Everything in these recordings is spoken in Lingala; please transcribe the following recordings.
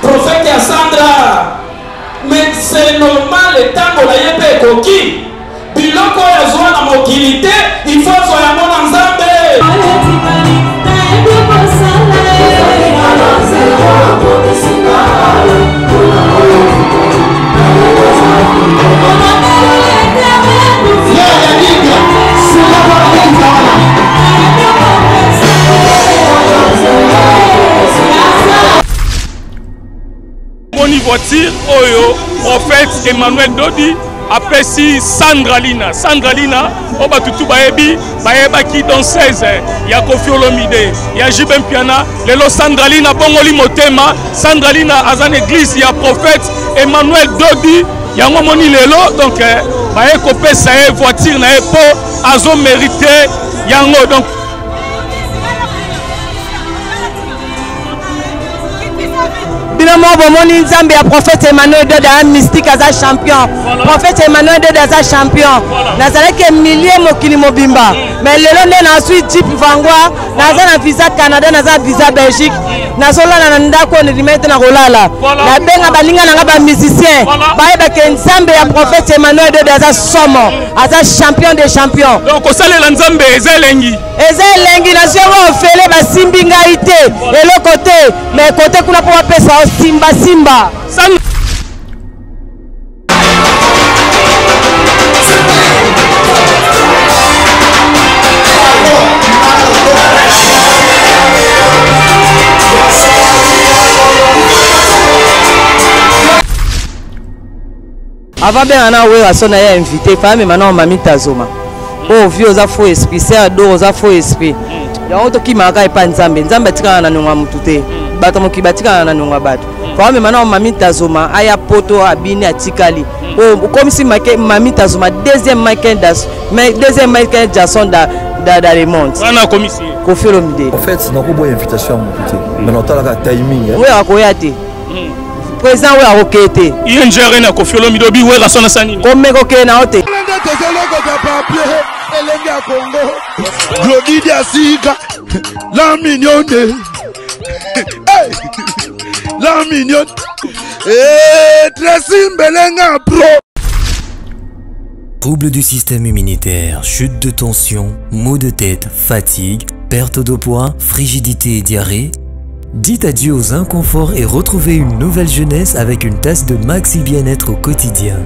prophète ya Sandra. Mais c'est normal le temps la yepe koki. Biloko ya zwa na mokilité, il faut zoya mona nzambe. Boni voiture, Oyo, prophète Emmanuel Dodi, après si Sandra Lina, Oba Tutu Baebi, Baeba qui dans 16, il y a Kofi Olomide, il y a Jibem Piana, Lelo Sandra Lina, Bongoli Motema, Sandra Lina, Azan Église, il y a prophète Emmanuel Dodi, il y a Momoni Lelo, donc, Bae Kopé Sae, voiture, Naepo, Azo mérité, Yango, donc. Finalement, bon, Nzambe a prophète Emmanuel Dodi un mystique à champion. Prophète Emmanuel Dodi à champion. Nazaré que milliers mokili mobimba. Mais le long de la suite Jeep Vangwa, Nazana visa Canada, Nazana visa Belgique. Nazola nanda ko ni rimete na rolala. La benga balinga na ba musicien. Baeba que Nzambe a prophète Emmanuel Dodi à somo, à champion des champions. Donc au salé Nzambe ezelengi. Ezelengi na sio ofele ba simbinga ité et le côté mais côté kuna pour pesa Simba. Avant bien on a ouais à son invité femme maintenant Mami Tazoma. Oh vieux aux faux esprit c'est ado aux faux esprit. Ya auto qui maka pas Nzambe tika na nunga mutute. Bato mokibatika na nunga bato. Femme maintenant Mami Tazoma aya poto abini atikali. Oh comme si Mami Tazoma deuxième Michael Jackson dans le monde. On a commissaire. Kofi Olomide. En fait, c'est une bonne invitation à mutute. Mais on a le timing. Oui akoyate. Président oui arokete. Il ngere na Kofi Olomide bi we rasona sanini. Comme ko na ote. Glody Diasiga, la mignonne, la mignonne, Tracy Belenga Pro. Troubles du système immunitaire, chute de tension, maux de tête, fatigue, perte de poids, frigidité et diarrhée. Dites adieu aux inconforts et retrouvez une nouvelle jeunesse avec une tasse de Maxi Bien-être au quotidien.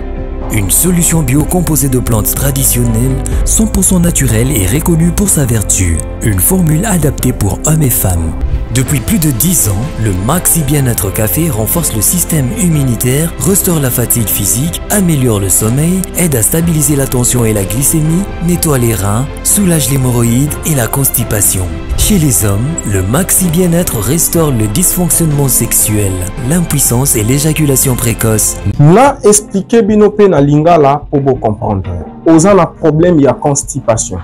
Une solution bio composée de plantes traditionnelles, 100% naturelle et reconnue pour sa vertu. Une formule adaptée pour hommes et femmes. Depuis plus de 10 ans, le Maxi Bien-être Café renforce le système immunitaire, restaure la fatigue physique, améliore le sommeil, aide à stabiliser la tension et la glycémie, nettoie les reins, soulage l'hémorroïde et la constipation. Chez les hommes, le Maxi Bien-être restaure le dysfonctionnement sexuel, l'impuissance et l'éjaculation précoce. Là, expliquez binope na lingala pour vous comprendre. Aux un problème, il y a constipation,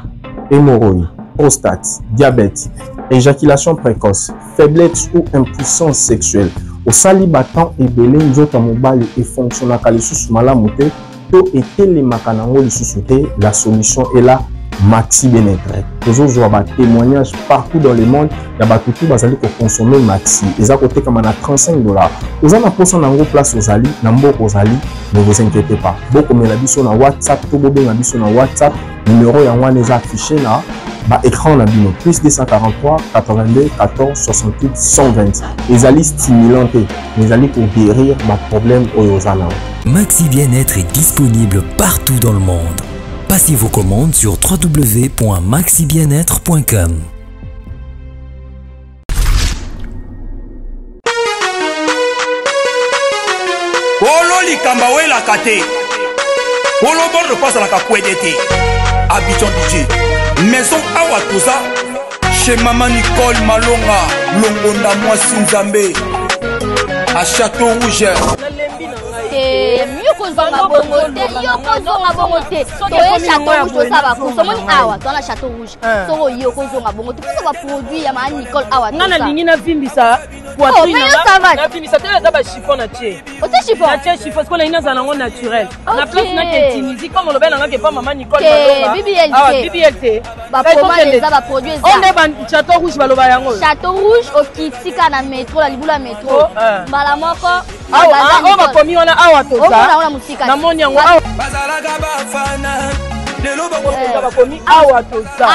hémorroïde, prostate, diabète, éjaculation précoce, faiblesse ou impuissance sexuelle. Au salibatan et belé, nous autres mobile et fonctionnent à sous malamute, to et les macanango sous la solution est là. Maxi Bien-être. Nous avons des témoignages partout dans le monde. Il y a tout qui va consommer Maxi. Ils ont coûté comme $35. Vous avez posé en place aux alliés, ne vous inquiétez pas. Beaucoup de gens sur WhatsApp, tout le monde sur WhatsApp, numéro est affiché là, écran na bino plus 243 82 14 68 120. Ils allaient stimulantes, ils allaient pour guérir ma problème aux alliés. Maxi Bien-être est disponible partout dans le monde. Passez vos commandes sur www.maxibienêtre.com. Olo likamba wela kate. Olo bordo pasa la kakwedete. Abidjan DJ. Maison Awatosa. Chez Maman Nicole Malonga. Longonda Mwasi Nzambe. À Château Rouge. Mieux qu'on zonga bongo te, yo qu'on zonga bongo te. Toye Château Rouge ça va pour somoni awa dans la Château Rouge. Soko yo qu'on zonga bongo te. Pour ça va produire ya ma Nicole awa. Ngana lingi na vimbi ça. poitrine na bimisa te eza bachiffon na tie chiffon parce que naina za nango naturel na place na ke Tunisie comme on lobela ngake pa maman Nicole BBLT ba pomade eza ba produit eza on est ban Château Rouge baloba yango Château Rouge okitika na métro la libula métro mbala moko awa bakomi wana awa toza na moni yango bazalaka bafana lelo bakomi awa toza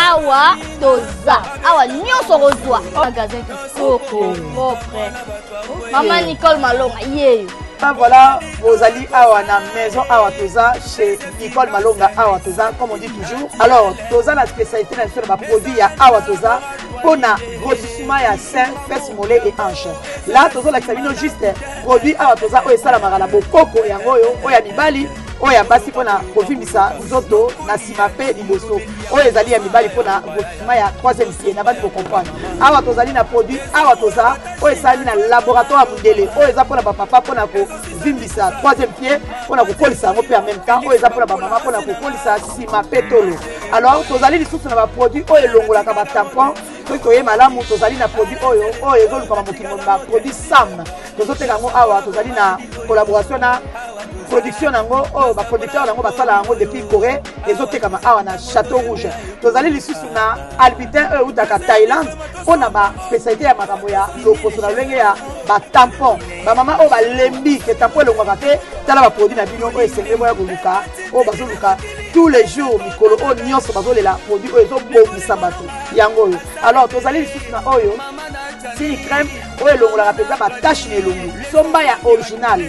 awa nyonso kozwa magasin kitoko propre maman Nicole Malonga yeyo. Voilà, vous allez à la maison à Toza chez Nicole Malonga à Toza, comme on dit toujours. Alors, Toza, la spécialité sur le produit à Toza, on a grossissement à sein, fesses, mollets et hanches. Là, Toza, la juste produit à Toza, on est salamara la bokoko et angoyo, on a mibali. Oya basi pona kovimbisa nzoto na sima pe liboso oyo ezali ya mibali pona grossissement ya 3e siècle na bandi ko comprendre awa tozali na produit awa toza oyo ezali na laboratoire mundele oyo eza pona papa pona ko vimbisa 3e pied pona ko kolisa ngo pe en même temps oyo eza pona ba mama pona ko kolisa sima pe tolo alors tozali lisusu na ba produit oyo elongolaka ba tampon soki toye malamu tozali na produit oyo ezolukama mokili ba produit sam tozoteka ngo awa tozali na collaboration na production nango ba producteur nango basala nango depuis Corée ezotekama awa na Château Rouge tozali lisusu na albitin utaka Thaïlande pona ba spécialité ya makambo ya lokoso na lenge ya ba tampon ba mama o ba lembi ke tampon elongwaka te tala ba produit na bino oyo esengeli boya koluka oyo bazoluka tous les jours mikolo oyo nyonso bazolela produit oyo ezobongisa bato yango oyo alors tozali lisusu na oyo sini crème oyo elongolaka mpenza batache na elongi somba ya original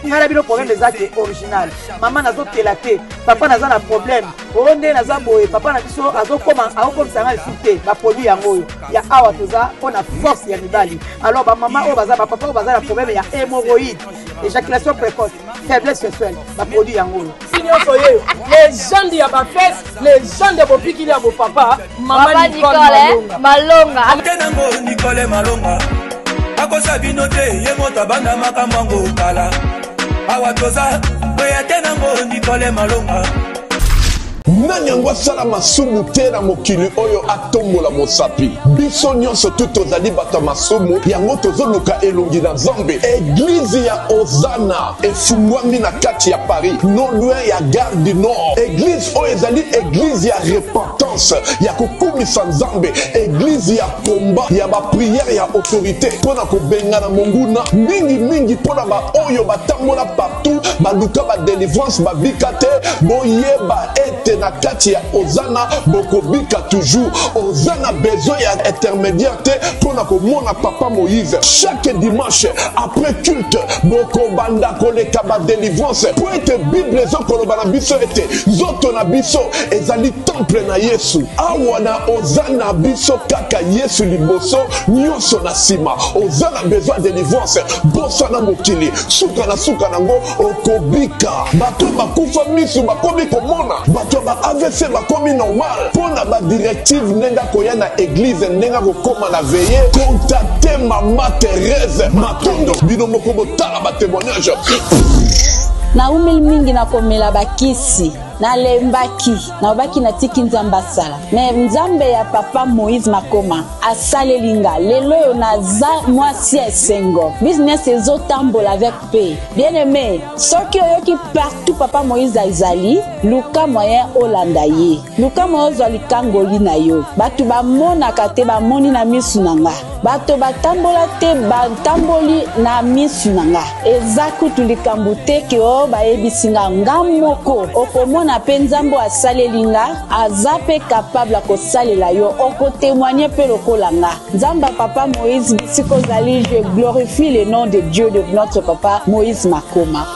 ngala bino problème ezaki original maman nazotela te papa naza na problème onde naza boye papa na biso azokomisa nga lisusu te baproduit yango oyo ya awa toza mpona force ya mibali alors bamama oyo baza bapapa oyo baza na problème ya hémorroïde éjaculation précoce faiblesse sexuelle baproduit yango oyo nyonso yeyo légende ya bafese légende ya bopikili ya bopapa mama Nicole Malonga akenango Nicole Malonga akosa bino te ye moto abanda makambo yango kala awa toza oya tenango Nicole Malonga nani yango asala masumu te na mokili oyo atombola mosapi biso nyonso tu tozali bato ya masumu yango tozoluka elongi na nzambe eglize ya Ozana efungwami na kati ya Paris non loin ya gare du Nord eglize oyo ezali eglize ya repentance ya kokumisa nzambe eglize ya komba ya bapriere ya autorité mpona kobengana monguna mingi mpona baoyo batambola partout baluka badelivrance babika te boyeba ete na kati ya Ozana bokobika toujours Ozana besoin ya intermédiaire te pona komona papa Moïse chaque dimanche après culte bokobanda koleka ba délivrance po ete bible ezokoloba na biso ete nzoto na biso ezali temple na Yesu awa na Ozana biso kaka Yesu liboso nyonso na sima Ozana besoin délivrance bosa na mokili suka nango okobika bato bakufa misu bakomi komona bato AVC bakomi normal pona ba directive nenga koya na église nenga kokoma na veiller contacter mama Thérèse Matondo bino moko botala ba témoignage na umeli mingi na komela bakisi na lembaki na obaki na tiki nzamba sala mais nzambe ya papa Moïse Makoma asalelinga lelo naza mwasi esengo business ezotambola avec paix bien aimé soki oyoki partout papa Moïse azali luka moyen olanda ye luka moyen ozali kangoli na yo batu bamonaka te bamoni na misu nanga bato batambola te batamboli na misu nanga eza kutu likambo te ke o bayebisinga ngamoko okomona na penzambo asalelinga azape capable kosalela yo okotémoigner pe lokolanga nzamba papa Moïse sikozali je glorifie le nom de Dieu de notre papa Moïse Makoma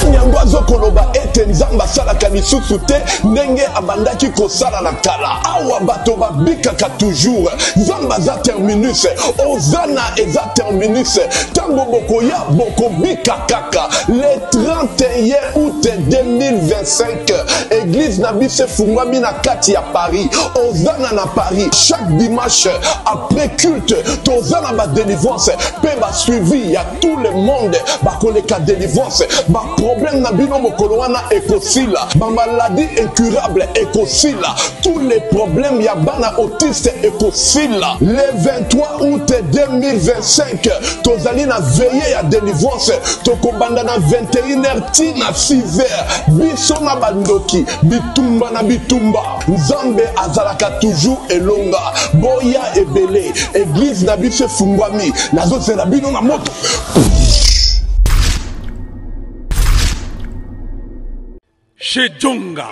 nanyango azokoloba ete nzamba salaka lisusu te ndenge abandaki kosala na kala awa bato babikaka toujours nzamba za terminus Ozana eza terminus tango bokoya bokobika kaka le 31 août 2025 église na biso efungwami na kati ya Paris ozana na Paris chaque dimanche après culte tozana ba délivrance pe ba suivi ya tout le monde ba koleka délivrance ba problème na bino mokolo wana ekosila ba maladie incurable ekosila tous les problèmes ya bana autiste ekosila le 23 août 2025 tozali na veillée ya délivrance tokobanda na 21h tina 6h biso na bandoki bitumba na bitumba nzambe azalaka toujours elonga boya ebele église na biso efungwami nazozela bino na moto. Chez Djonga,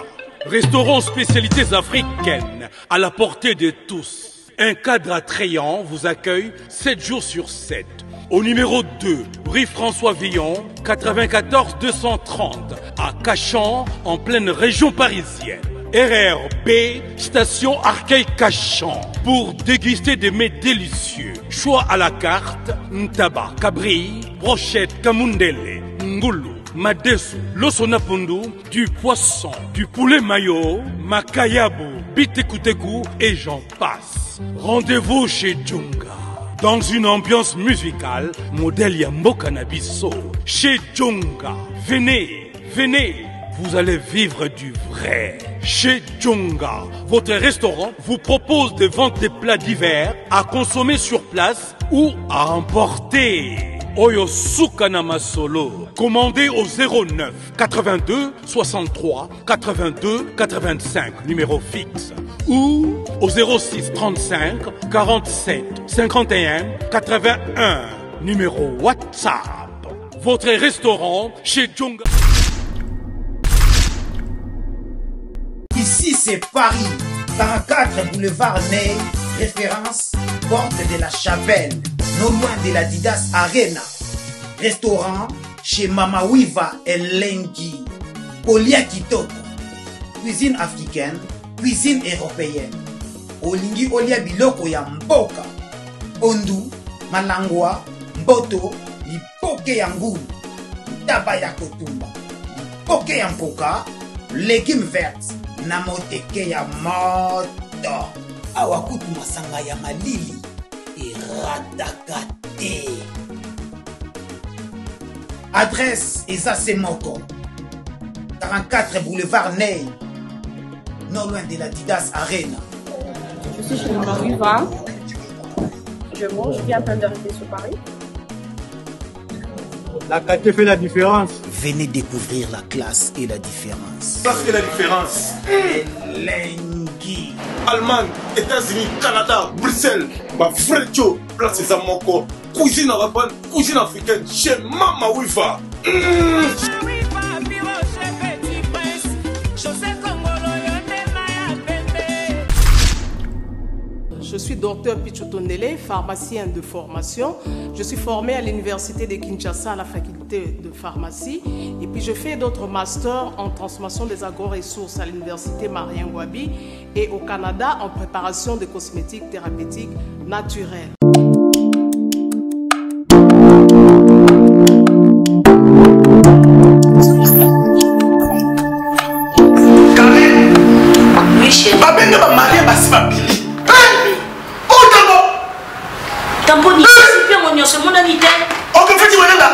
restaurant spécialités africaines à la portée de tous. Un cadre attrayant vous accueille 7 jours sur 7. Au numéro 2, rue François Villon, 94 230, à Cachan, en pleine région parisienne. RRB, station Arcueil-Cachan, pour déguster des mets délicieux. Choix à la carte, ntaba, cabri, brochette, kamundele, ngoulou, madesu, losonapundu, du poisson, du poulet mayo, makayabu, bitekuteku et j'en passe. Rendez-vous chez Djonga. Dans une ambiance musicale, modèle Yambo Cannabiso. Chez Djonga. Venez, venez, vous allez vivre du vrai. Chez Djonga, votre restaurant vous propose de vendre des plats divers à consommer sur place ou à emporter. Oyo Sukana Masolo. Commandez au 09 82 63 82 85, numéro fixe. Ou au 06 35 47 51 81, numéro WhatsApp. Votre restaurant chez Djonga. Ici c'est Paris, 44 boulevard Ney, référence porte de la Chapelle, non loin de la Didas Arena. Restaurant chez Mama Wiva Elengi, Olia Kitoko, cuisine africaine, cuisine européenne. Olingi Olia Biloko ya Mboka, Ondu, Malangwa, Mboto, Lipoke ya Ngulu, Taba ya Kotumba, Lipoke ya Mpoka, légumes verts, Namoteke ya moto, Awakutu masanga ya malili, Iradakate. Adresse Eza Semoko, 44 boulevard Ney, non loin de la Didas Arena. Je suis chez Mama Wiva. Je mange, je viens en train d'arriver sur Paris. La qualité fait la différence. Venez découvrir la classe et la différence. Ça fait la différence. Elengi. Allemagne, États-Unis, Canada, Bruxelles, ma frère Joe, place des Amoko. Cuisine arabe, cuisine africaine, chez Mama Wiva. Je suis docteur Pichotondele, pharmacien de formation. Je suis formé à l'université de Kinshasa à la faculté de pharmacie. Et puis je fais d'autres masters en transformation des agro-ressources à l'université Marien Wabi et au Canada en préparation de cosmétiques thérapeutiques naturelles. Tamponi, c'est bien mon c'est mon ami. Ok, fais-tu bonheur là?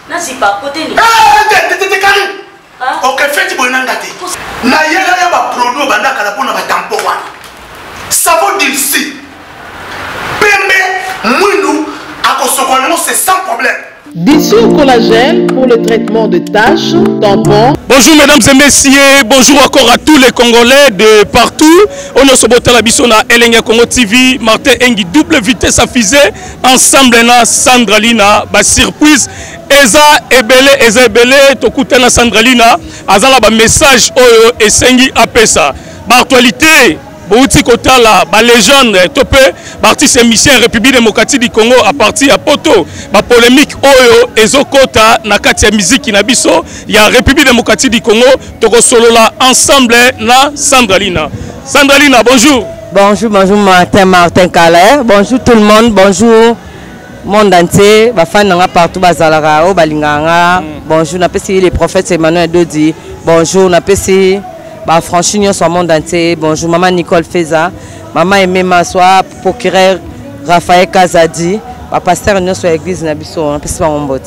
Non, c'est pas à côté. T'es carré. Ok, fais-tu bonheur là? Na yela ya ba produit banda kala pona ba tampon wana. Savon d'ici. Pembe, mounou, akosokolo c'est sans problème. Dissous collagène pour le traitement de taches, tampons. Bonjour mesdames et messieurs, bonjour encore à tous les Congolais de partout. On est sur la Bissona Elenga Congo TV, Martin Engi, double vitesse à fusée, ensemble na Sandralina, ba surprise. Eza ebele, tokutana Sandralina, azala ba message oyo esengi apesa. Ba actualité. Bouti Kotala, la légende, topé, artiste émission République démocratique du Congo à partir à Poto, la polémique Oyo, Ezokota, Nakatia musique Nabiso, il y a République démocratique du Congo, Toko Solola, ensemble, na Sandralina. Sandralina, bonjour. Bonjour, bonjour Martin Calais, bonjour tout le monde, bonjour monde entier, bafan nanga partout, bazalara, o balinganga, bonjour, napesi les prophètes Emmanuel Dodi, bonjour, napesi Bah franchement sur le monde entier. Bonjour maman Nicole Feza, maman Aimé Massoa, procureur Raphaël Kazadi, bah pasteur nous sur l'église Nabiso, on peut se faire un bot.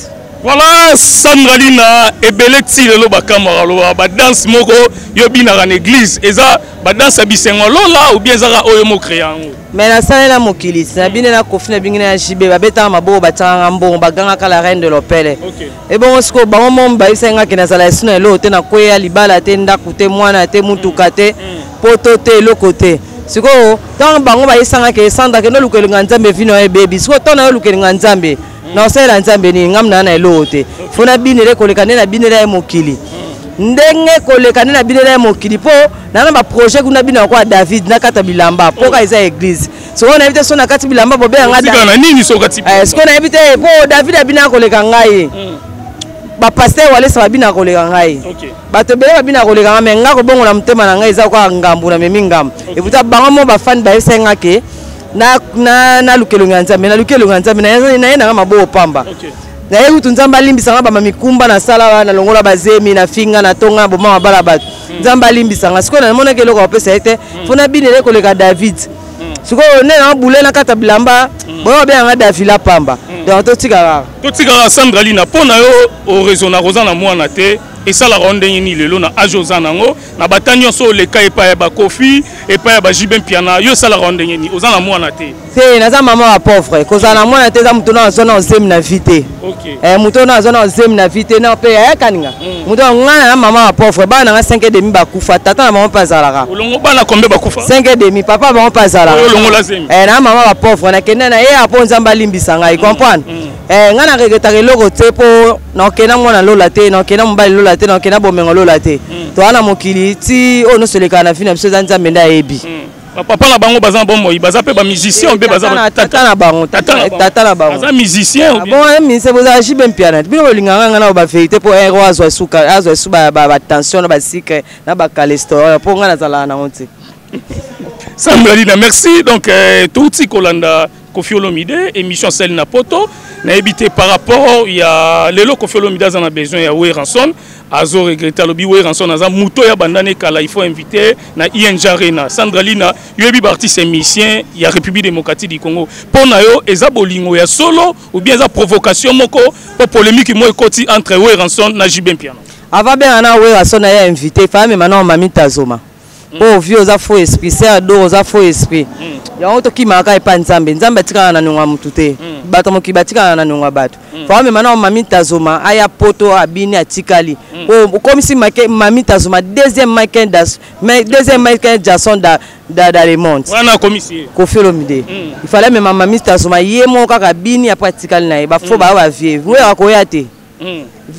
Voilà, Sandralina et Beleti le bakamara ba danse moko yobina en église et ça ba danse bisengo lola ou bien zara oyo mo créant. Mais la salle na mokili, na bine na kofi na bingina na jibe ba beta mabo ba tanga mbongo ba ganga kala reine de l'opele. Et bon sko ba mo mba isenga kina sala sino lo te na koya libala te ndaku te mwana te mutuka te poto te lo côté. Siko tant bango ba isanga ke sanda ke no lukelinga nzambe vino e baby. Siko tona lukelinga nzambe. Non c'est la nzambe ni ngamna na elote fona binele kolekane na binele ya mokili ndenge kolekane na binele ya mokili po na ba projet kuna bina kwa David na kata bilamba po ka isa église so on invite so na kati bilamba bo be nga da nini so kati est-ce qu'on invite po David abina koleka ngai ba pasteur wale sa bina koleka ngai bato be bina koleka ngai nga ko bongo na mtema na ngai za kwa ngambu na memi ngambu et puta bango mo ba fan ba esenga ke na lukelonga nzambe na lukelonga nzambe na yena mabo pamba na yeku tunzamba limbisanga ba mikumba na sala na longola bazemi na finga na tonga bo mama bala bato nzamba limbisanga siko na mona ke loko opesa ete fona binele koleka David siko ne na bule na kata bilamba bo be nga David la pamba donc totika Sandralina pona yo o raisonna rozana mwana te et ça la ronde ni lelo na ajoza nango na batanyo so le kai pa ba kofi et pa ba jibem piana yo ça la ronde ni ozana mwana te te na za mama wa pauvre kozana mwana te za mutona zona ozem na vite mutona zona ozem na vite na pe ya kaninga mutona ngana na mama wa pauvre bana nga 5,5 bakufa tata na mama pazalaka olongo bana kombe bakufa 5,5 papa mama pazalaka olongo la zemi na mama wa pauvre na kenda na ye apo nzamba limbisanga i comprendre ngana regretare loko te po na kena mwana lola te na kena mbali lola te na kena bomengo lola te to ana mokili ti ono seleka na fina biso zanza menda ebi papa na bango baza bon moi baza pe ba musicien pe baza tata na bango baza musicien bon mise boza jibe mpiana bino linga ngana ba vérité po ero azwa suba ba tension ba sucre na ba cholestérol po ngana zala na honte Sandralina merci donc touti kolanda Koffi Olomide émission celle na poto na habité par rapport il y a lelo Koffi Olomide en a besoin ya Way Ranson azo regretter lobi Way Ranson aza muto ya bandane kala il faut inviter na ING Arena Sandralina yebi artiste musicien ya République démocratique du Congo pona yo eza bolingo ya solo ou bien eza provocation moko po polémique mo ekoti entre Way Ranson na Jibem Piano avant bien na Way Ranson ya invité femme maintenant Mami Tazoma oh vieux za faux esprit c'est ado za faux esprit ya auto ki maka epa nzambe nzambe tika na nungwa mutute bato moki batika na nungwa bato femme maintenant Mami Tazoma aya poto abini atikali oh comme si Mami Tazoma deuxième Michael Jackson da le monde wana commissaire Koffi Olomide il fallait même Mami Tazoma yemo kaka bini ya pratikali na ba fo ba vie we akoya te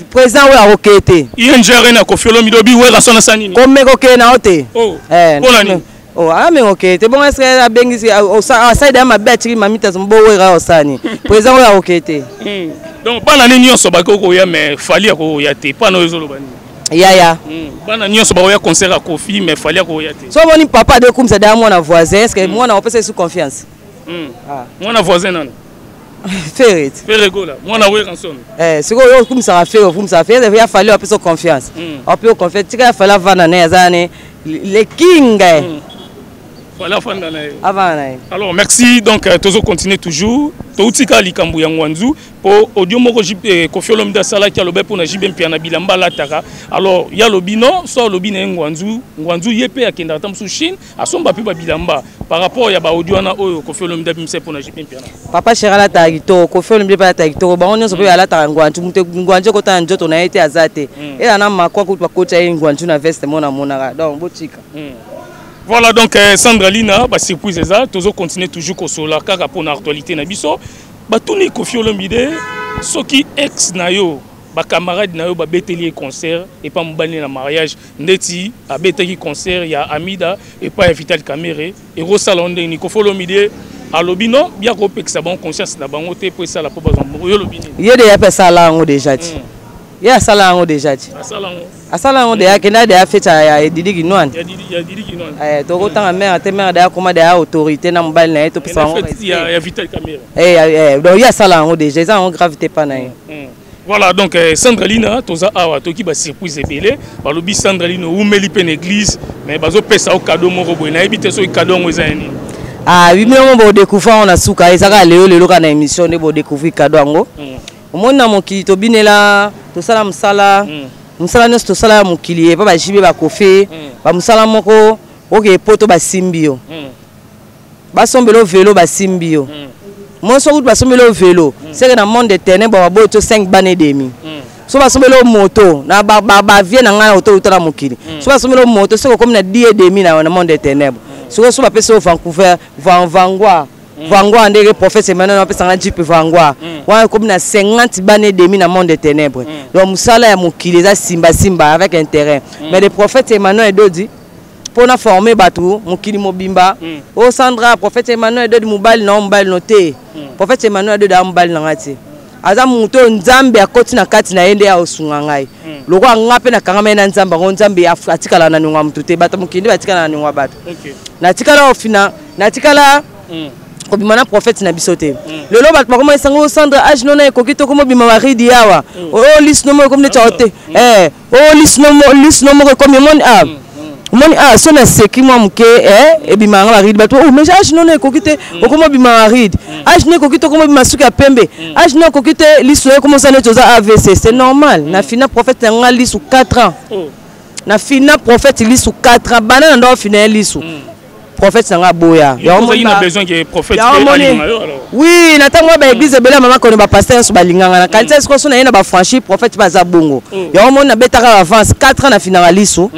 président we arokete ING Arena Koffi Olomide bi we rasona sanini comme ko na ote oh ame okete bon est-ce que abengisi aside ma betri Mami Tazoma bo we ra osani président we arokete donc bana ni nyonso bakoko ya mais fali ko ya te pana ezolo bani ya bana nyonso ba ya concert à Koffi mais fali ko ya te so boni papa de comme ça da mwana voisin est-ce que mwana opesa sous confiance mwana voisin non Ferret. Ferregola. Moi na Way Ranson. Siko yo comme ça fait, comme ça fait, il a fallu un peu de confiance. On peut confiance, il a fallu vana na zane le king. Voilà fin d'année. Avant. Alors merci donc toujours continuer toujours. Toutika likambu ya Ngwanzu pour audio moko Koffi Olomide sala ki alobe pour na Jibem Piana bilamba la taka. Alors ya lobino so lobine Ngwanzu yepe akenda tamsu Chine asomba pe ba bilamba par rapport ya ba audio na oyo Koffi Olomide bimse pour na Jibem Piana. Papa Sherala Tagito Koffi Olomide pa Tagito ba onyo so pe ala ta Ngwanzu ko ta njoto na ete azate. Ela na makwa ko pa kocha Ngwanzu na veste mona donc botika. Voilà donc Sandralina, bah surprise ça, toujours continuer toujours ko sola kaka pour l'actualité na biso. Ba tuni Koffi Olomide, soki ex na yo, ba camarade na yo ba beteli concert et pas mbani na mariage, ndeti a beteli concert ya Amida et pas Vital Kamere et Rosalonde ni Koffi Olomide alobino bien ko peksa bon conscience na bango te pour ça la po bazambo yo lobini. Yede ya pesa la ngo déjà dit. Ya sala ngo déjà dit. Asala ngo de ya kena de ya feta ya Didi Kinwan. Ya Didi Kinwan. To ko tanga mère te mère da kuma da autorité na mbali na to pesa ngo. Ya Vital Kamere. Donc ya sala ngo déjà ça en gravité pas na. Voilà, donc Sandraline, toza awa toki ba surprise ebele, ba lobi Sandraline oumeli pe église, mais bazo pesa au cadeau moko boy na ebite so cadeau ngo ezani. Ah, oui mais on va découvrir on a souka ezaka lelo kana émission ne bo découvrir cadeau ngo. Omona mokili to binela, to sala msala, msala nesto sala mokili e pa ba jibe ba kofe, ba msala moko oke poto ba simbio. Ba sombelo vélo ba simbio. Moi so route ba sombelo vélo, c'est que dans monde de ténèbres ba boto 5 banes et demi. So ba sombelo moto, na ba vie na ngana auto utala mokili. So ba sombelo moto, c'est comme na 10 et demi na monde de ténèbres. So ba pesa au Vancouver, Vangoa. Vangoa ndeke prophète Emmanuel pesa na Jeep Vangoa. Wa comme na 50 banes et demi na monde de ténèbres. Donc musala ya mokili za simba avec intérêt. Mais le prophète Emmanuel dodi pour na former batou mokili mobimba o Sandra prophète Emmanuel de mobile noté prophète Emmanuel de mobile na ngati aza muto nzambe akoti na kati na yende ya osunga ngai loko ngape na kangama na nzamba ngo nzambe atikala na ningwa mutute bata mokili batikala na ningwa bata na tikala ofina na tikala kobimana prophète na bisote lelo bat bakoma isango Sandra age nona ekokito komo bima maridi yawa o lisnomo comme ne chaote lisnomo comme mon Moni ah so na seki moi muke e bimanga maridi bato oh mais age non ekokite okomo bima maridi age ne ekokite komo bima suka pembe age ne ekokite liso e comment ça ne toza AVC c'est normal na fina prophète nga lisu 4 ans na fina prophète lisu 4 ans banana ndo fina lisu prophète nga boya il a besoin que prophète oui na tango ba église bela mama ko ne ba pasteur so balinganga na kanisa ko so na yena ba franchi prophète ba za bongo ya mona betaka avance 4 ans na fina lisu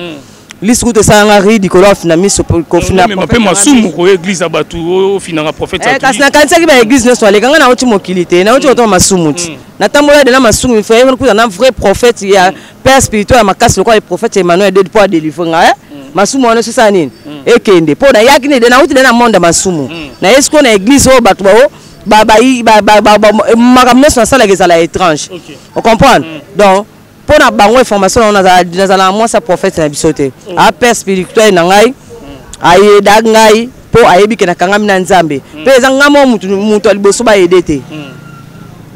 L'isroute de Sangari, Nicolas, finalement, confina. Mais peu masumu ko église abatu o finanga prophète. Parce que quand ça qui va église ne soit les gars na otimo kilité, na otimo masumu. Na tambola de na masumu, il faut un vrai prophète, il y a père spirituel makasi le quoi le prophète Emmanuel de pour délivrer hein. Masumu on se ça nini. Et kende. Pour na yakine de na otimo na monde masumu. Na est-ce qu'on a église o batu makamne sur ça la étrange. On comprend. Donc pour na bango information on a moi sa prophète na bisote a père spirituel na ngai aye da ngai po ayebi ke na kangami na nzambe pe za ngamo mutu liboso ba edete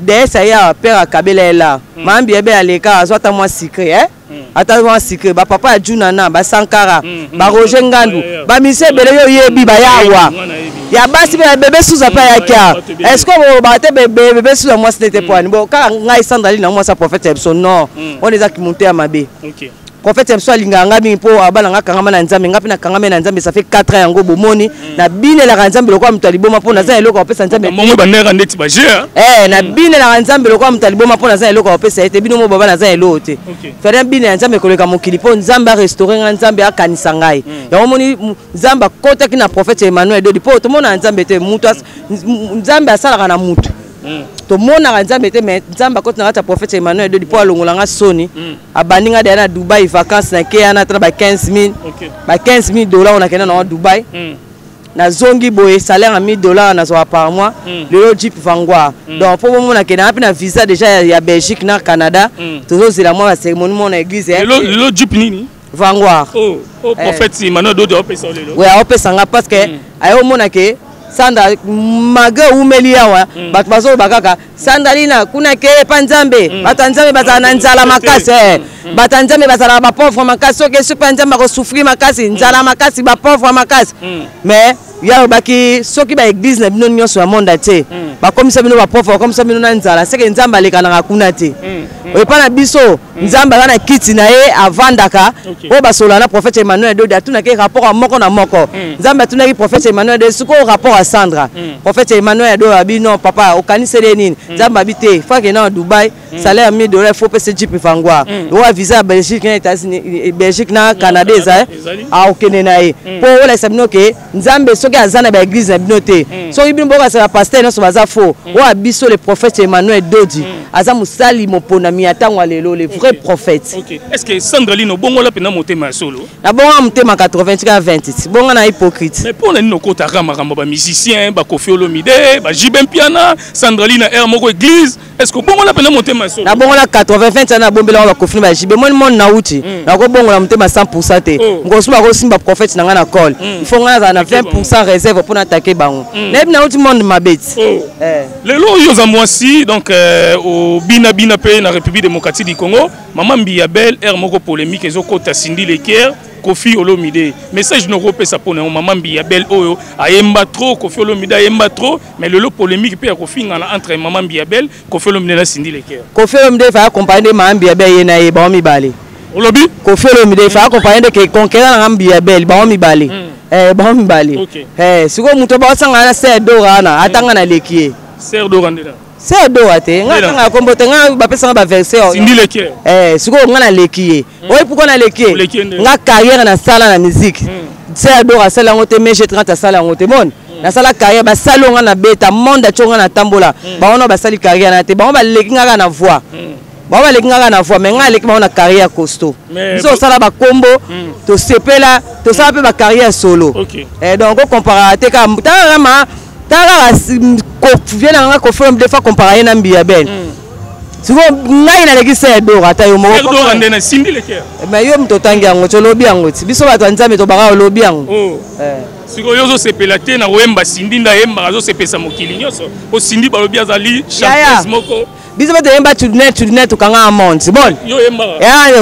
de ça ya père akabela la mambi ebe aleka azota moi secret ata moi secret ba papa ajuna na ba sankara ba roger ngandu ba mise bele yo yebi ba yawa ya basi bébé sous apa ya kia est-ce que ba te bébé sous moi c'était point bon quand ngai Sandraline na moi sa prophète Epson non on les a qui monter à mabe OK prophète Epson linganga mi po abala ngaka ngama na nzambe ngapi na kangama na nzambe ça fait 4 ans yango bomoni na bine la nzambe lokwa mtaliboma po na za eloko opesa nzambe mongo bandera ndeti ba jeu na bine la nzambe lokwa mtaliboma po na za eloko opesa ete bino mo baba na za eloko te fere bine ya nzambe koleka mokili po nzambe a restaurer nzambe akanisa ngai ya moni nzambe kota ki na prophète Emmanuel de po to mona nzambe te mutu nzambe asala na mutu to mona nzambe te mais nzamba koti na ta prophète Emmanuel de po alongolanga soni abaninga de na Dubai vacances na kena tra ba 15000 ba $15,000 on a kena na Dubai na zongi boye salaire à $1000 na zo par mois le Jeep Vangoa donc pour mona kena na visa déjà ya Belgique na Canada toujours c'est la moi cérémonie mon église le Jeep nini Vangoa oh prophète Emmanuel de opesa lelo ouais opesa nga parce que ayo mona ke Sandra maga umeli yawa bat bazo bakaka Sandalina kuna ke panzambe batanzambe bazana nzala makasi batanzambe bazala ba pauvre makasi ke super nzamba ko souffrir makasi nzala makasi ba pauvre makasi mais ya baki soki ba église na bino nyonso ya monde te ba komisa bino ba pauvre komisa bino na nzala seke nzamba lekana nga kuna te oyepa na biso nzamba kana kiti na ye avandaka o basola na prophète Emmanuel de atuna ke rapport a moko na moko nzamba atuna ki prophète Emmanuel de suko rapport à Sandra prophète Emmanuel do abi non papa okanisele nini nzamba habité fake na Dubai salaire $1000 faut payer Jeep Vangoa o visa Belgique na États-Unis Belgique na Canada za a okene na ye po wala sabino ke nzambe soki azana ba église na bino te so ibino boka sa pasteur no so baza faux o abiso le prophète Emmanuel Dodi aza musali mopona miatango lelo le vrai prophète. OK. Est-ce que Sandraline bongo la pena motema solo? Na bongo motema 80 bongo na hypocrite. Mais pour nino kota ramamba ba musicien ba Kofi Olomide ba Jibem Piana Sandraline air moko église est-ce que bongo la pena motema solo? Na bongo la 80 na bombela ba Kofi ba Jibem demoni monde na uti na ko bongo na mutema 100% te ngosuma ko simba prophète na ngana call il faut ngana na 20% réserve pour attaquer bango na na uti monde mabeti lelo yo za mwasi donc au bina pe na République démocratique du Congo maman Biabel moko polémique ezokota Cindy Leker Kofi Olomide message no repesa pona maman Biabel oyo ayemba trop Kofi Olomide ayemba trop mais le polémique pe Kofi ngana entre maman Biabel Kofi Olomide na Cindy Leker Kofi Olomide fa accompagner maman Biabel yena e ba mi balé Olobi Kofi Olomide fa accompagner que conquérant na maman Biabel ba mi balé ba mi balé siko muto ba sanga na se dora na atanga na lekie ser dora ndela c'est doate nga kombote nga ba pesa ba verser Cindy Leker siko nga na lekie oyi pourquoi na lekie nga carrière na sala na musique c'est dora sala ngote mais je 30 sala ngote mon na sala carrière ba sala nga na beta monde chonga na tambola ba ona ba sali carrière na te ba ona leki nga na voix ba ona leki nga na voix mais nga leki ba ona carrière costaud so sala ba combo to sepela to sala pe ba carrière solo donc on compare te ka ma tara viens à confirmer des fois comparer na Biabel siko ngai na leki se do ata yo moko do ande na Cindy Leker mais yo mtotangi yango to lobi yango ti biso bato nzambe to baka lobi yango siko yo zo sepela te na wemba Cindy nda yemba zo sepesa mokili nyoso o Cindy balobi azali chanteuse moko biso bato yemba tudnet to kanga amount bon yo yemba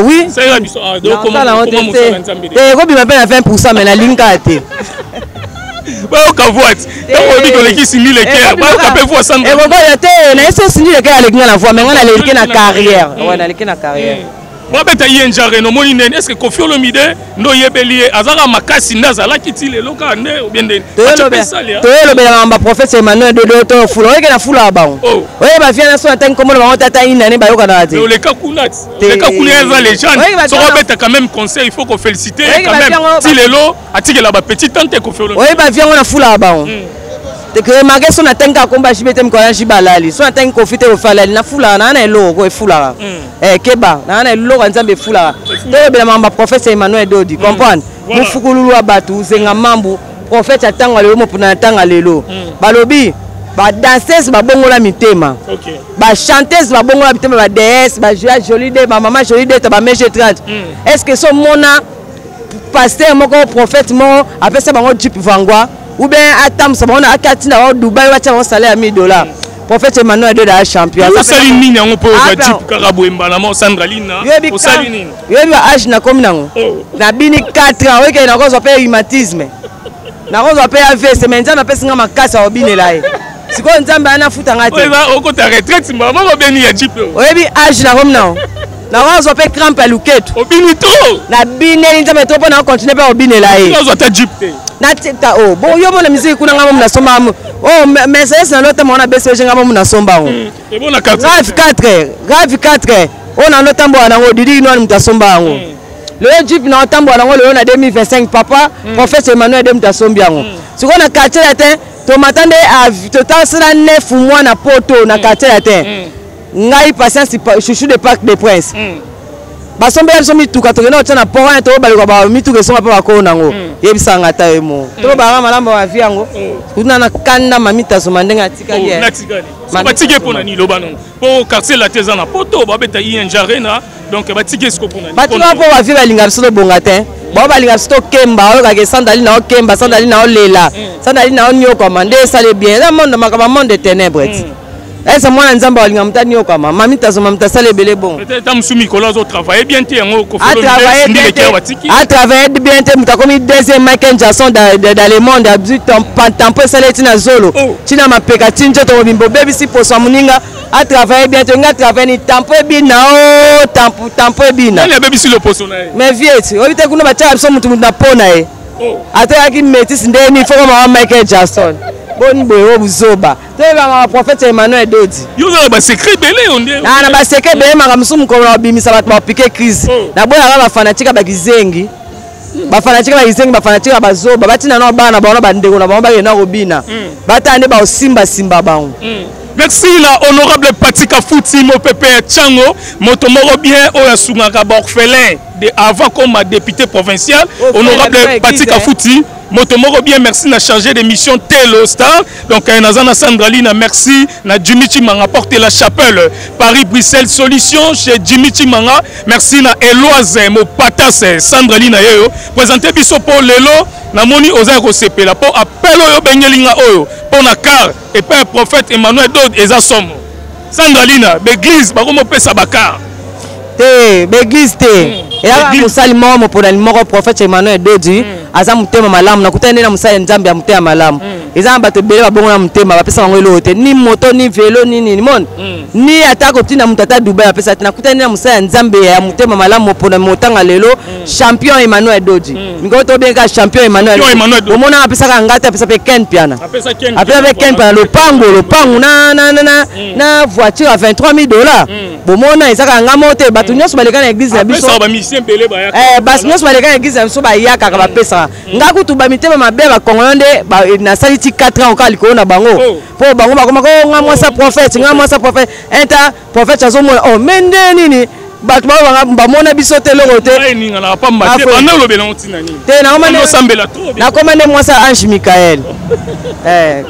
oui ça ira biso do comment musala nzambe ko bima pe na 20% mais na linka te ba ka voix donc on dit que Cindy Leker ba ka pe voix sans et bon ya te na eso Cindy Leker avec nga na voix mais nga na leki na carrière ouais na leki na carrière ba beta yenjare no moni nene est-ce que Kofi Olomide ndo yebeli azaka makasi ndazala kitile loka ne ou bien de to lo be na prophète Emmanuel de to fulo yeke na fula ba oye ba vient na so atteindre comme le tata ina ne ba yoka na ati le kakunat eza légende so beta quand même conseil il faut qu'on féliciter quand même si lelo atike la ba petite tante Kofi Olomide oye ba vient na fula ba que magé so na tenga komba shibete mkola shibalali so na tenga kofite ofalali na fula na na eloko efula keba na eloko nzambe efula to bela mamba prophète Emmanuel Dodi comprendre mufukululu abatu zenga mambu prophète atanga lelo mopuna atanga lelo balobi ba danseuse ba bongola mitema ba chanteuse ba bongola mitema ba déesse ba jolie de ba maman jolie de ba mèche 30 est-ce que so mona pasteur moko prophète mo apesa bango Jeep Vangwa ou bien attends ça on a katina au Dubaï wa tia on salaire $1000 prophète Emmanuel de la champion ça sali nini yango po za Jeep Karabo embana mo Sandralina o sali nini yo bi âge na comme nango na bini 4 ans weke na ko zo pe rhumatisme na ko zo pe AVC mais nzamba pesa nga makasa obinela e siko nzamba ana futa ngati oyo oko ta retraite mama ko beni ya Jeep oyo bi âge na comme nango na ko zo pe crampe luketo obini to na bineli nzamba to na continuer pe obinela e zo ta Jeep te na teta oh bon yo mona musique kuna ngamo mna somba oh mais c'est na lota mona BCG ngamo mna somba oh et bon na 4 grave 4 on a notambo anango didi no mta somba ngo le Jeep na tambo anango le na 2025 papa prophète Emmanuel de mta sombi ngo siko na quartier latin to matande à total sera 9 mois na poto na quartier latin ngai patience chouchou de Parc des Princes basombe biso mituka tokena otana pora to baliko ba mituka songa pa ko nango yebisanga ta emo to ba malamba wa viango kuna na kanda mamita so mandenga tikali natikali batike pona ni lobano po quartier la tezana poto ba beta yenjarena donc batike sko pona batika po wa via linga biso bongatin ba balinga biso kemba o ka ke sandali na o kemba sandali na o lela sandali na o nyoko mande sale bien la monde makaba monde de ténèbres esa mwana nzamba walinga mutani yo kama mamita so mamita sale belé bon peut-être tamsumi kolozo travailler bien te yango ko faut a travailler bien te mutakomi deuxième Michael Jackson dans le monde a tempo sale tina zolo tina mapeka tinjo to bimbo baby si poso muninga a travailler bien te nga travailler ni tempo bina o tempo bina na baby si le poso na mais vieux obite kuna bacha biso mutu na pona e ata ki metis ndeni fo ma Michael Jackson bon boyo buzoba to ba prophète Emmanuel Dodi yo na ba secret belé onde na ba secret belé maka musumu ko na bimisa bat ba piquer crise na boya ba fanatika ba kizengi ba fanatika ba fanatika ba zoba batina na bana ba na bandeko na ba ba na robina batande ba osimba simba bango. Merci la honorable Patika Fouti mo pépé Tchango moto moro bien oya sungaka ba orphelin de avant comme député provincial honorable Patika Fouti Motomoko bien merci na chargé de mission Telo Star. Donc Nazana Sandralina merci na Jimmy Chimanga porter la chapelle Paris Bruxelles solution chez Jimmy Chimanga. Merci na Eloise mo patas Sandralina yo présenter biso pour lelo na moni oza ko sepela pour appel oyo bengelinga oyo pour na car et père prophète Emmanuel Dod eza somo. Sandralina l'église ba komo pesa bakar. Te l'église te. Et là musali mo pour le moko prophète Emmanuel Dodi aza mutema malamu nakutana na musali nzambe ya mutema malamu. Eza bato bele babongo na mutema bapesa bango elote ni moto ni vélo ni monde. Ni atako tina mutata Dubai apesa tina kutana na musali nzambe ya mutema malamu pour motanga lelo champion Emmanuel Dodi. Ngoto benga champion Emmanuel. Omona apesa ka ngata apesa pe Ken piana. Apesa pe Ken piana le pango na voiture à $23,000. Bomona ezaka ngamote bato nyonso baleka na église na biso. Basi nyonso baleka na église na biso ba yaka ka bapesa. Ngaku tu ba mitema mabe ba kongolande ba na saliti 4 ans okali ko na bango. Po bango bakoma ko ngamwa sa prophète enta prophète azomona oh mende nini bato ba mona biso te loko te. Te na komande moi ça Ange Michael.